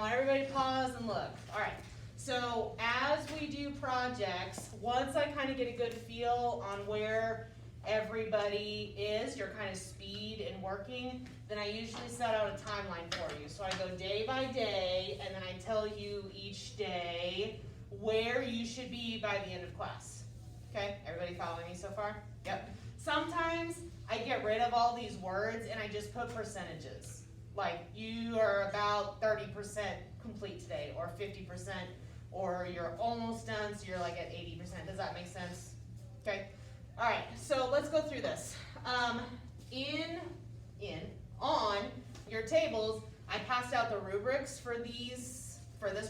want everybody to pause and look. All right. So as we do projects, once I kind of get a good feel on where everybody is, your kind of speed in working, then I usually set out a timeline for you. So I go day by day, and then I tell you each day where you should be by the end of class. Okay, everybody following me so far? Yep. Sometimes I get rid of all these words and I just put percentages. Like you are about 30% complete today, or 50%, or you're almost done, so you're like at 80%. Does that make sense? Okay. All right, so let's go through this. On your tables, I passed out the rubrics for this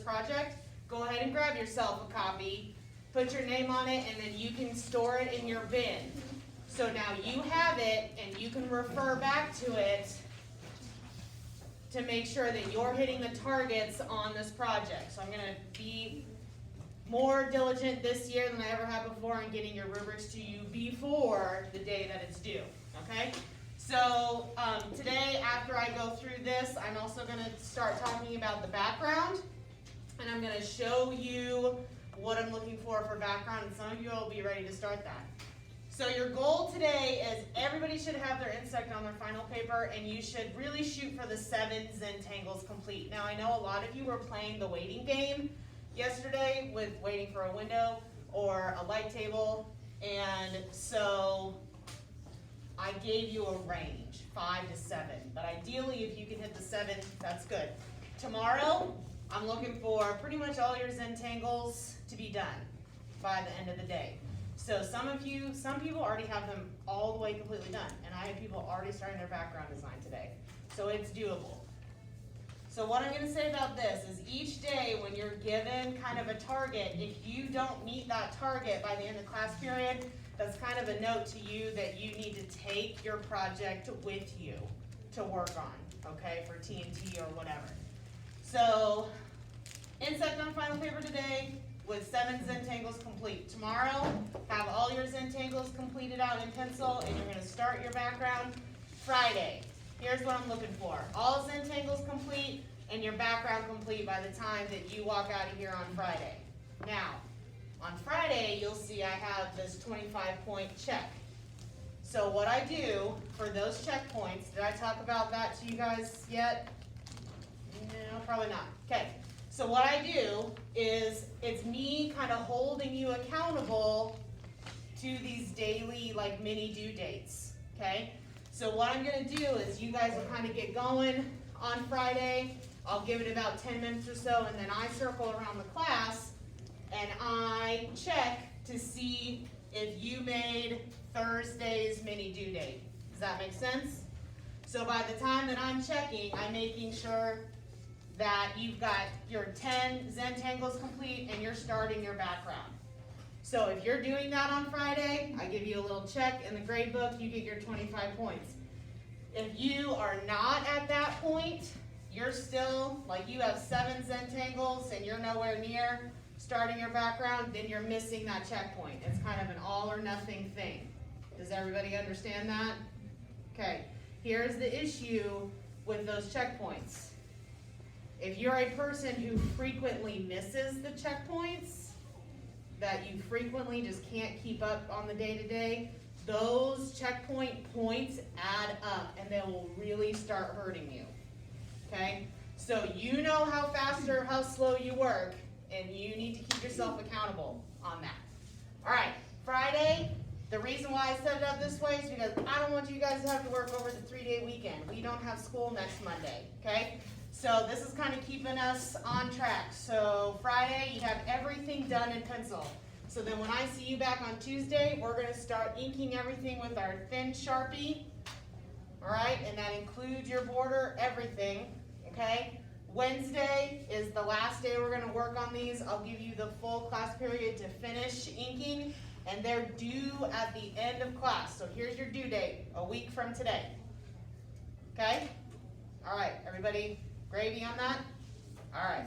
project. Go ahead and grab yourself a copy, put your name on it, and then you can store it in your bin. So now you have it, and you can refer back to it to make sure that you're hitting the targets on this project. So I'm gonna be more diligent this year than I ever have before in getting your rubrics to you before the day that it's due, okay? So today, after I go through this, I'm also gonna start talking about the background, and I'm gonna show you what I'm looking for background, and some of you will be ready to start that. So your goal today is everybody should have their insect on their final paper, and you should really shoot for the 7 Zentangles complete. Now I know a lot of you were playing the waiting game yesterday with waiting for a window or a light table, and so I gave you a range, 5 to 7, but ideally if you can hit the 7, that's good. Tomorrow, I'm looking for pretty much all your Zentangles to be done by the end of the day. So some people already have them all the way completely done, and I have people already starting their background design today. So it's doable. So what I'm gonna say about this is each day when you're given kind of a target, if you don't meet that target by the end of the class period, that's kind of a note to you that you need to take your project with you to work on, okay, for TNT or whatever. So, insect on final paper today with 7 Zentangles complete. Tomorrow, have all your Zentangles completed out in pencil, and you're gonna start your background. Friday, here's what I'm looking for. All Zentangles complete and your background complete by the time that you walk out of here on Friday. Now, on Friday, you'll see I have this 25-point check. So what I do for those checkpoints, did I talk about that to you guys yet? No, probably not. Okay, so what I do is it's me kind of holding you accountable to these daily like mini due dates, okay? So what I'm gonna do is you guys will kind of get going on Friday. I'll give it about 10 minutes or so, and then I circle around the class and I check to see if you made Thursday's mini due date. Does that make sense? So by the time that I'm checking, I'm making sure that you've got your 10 Zentangles complete and you're starting your background. So if you're doing that on Friday, I give you a little check in the grade book, you get your 25 points. If you are not at that point, you're still, like you have 7 Zentangles and you're nowhere near starting your background, then you're missing that checkpoint. It's kind of an all or nothing thing. Does everybody understand that? Okay, here's the issue with those checkpoints. If you're a person who frequently misses the checkpoints, that you frequently just can't keep up on the day-to-day, those checkpoint points add up and they will really start hurting you, okay? So you know how fast or how slow you work, and you need to keep yourself accountable on that. All right, Friday, the reason why I set it up this way is because I don't want you guys to have to work over the 3-day weekend. We don't have school next Monday, okay? So this is kind of keeping us on track. So Friday, you have everything done in pencil. So then when I see you back on Tuesday, we're gonna start inking everything with our thin Sharpie, all right? And that includes your border, everything, okay? Wednesday is the last day we're gonna work on these. I'll give you the full class period to finish inking, and they're due at the end of class. So here's your due date, a week from today, okay? All right, everybody, gravy on that? All right.